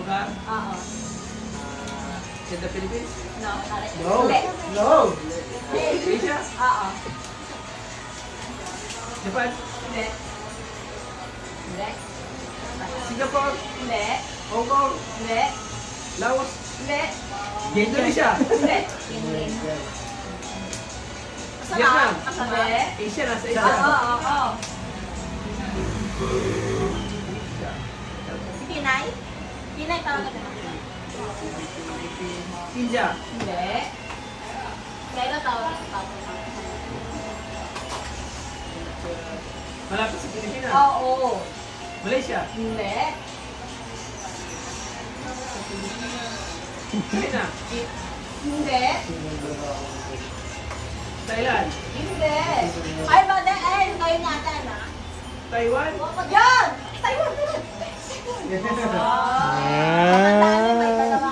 lugar? Oo. In the Philippines? No. No. Hindi. No. Asia? Oo. Japan? Hindi. Hindi. Singapore? Hindi. Hong Kong? Hindi. Laos? Hindi. Indonesia? Hindi. Vietnam? Kasabi. Asia, nasa Oo, Asia. oo. Si Kinay? Kinay tawag ka India? Hindi. Kaya tawag ka Malapit sa Pilipinas? Oo. Malaysia? Hindi. China? Hindi. Thailand? Hindi. Ay, bade, ay, kayo nata na. Taiwan? Yan! Taiwan! Yeah. Ah!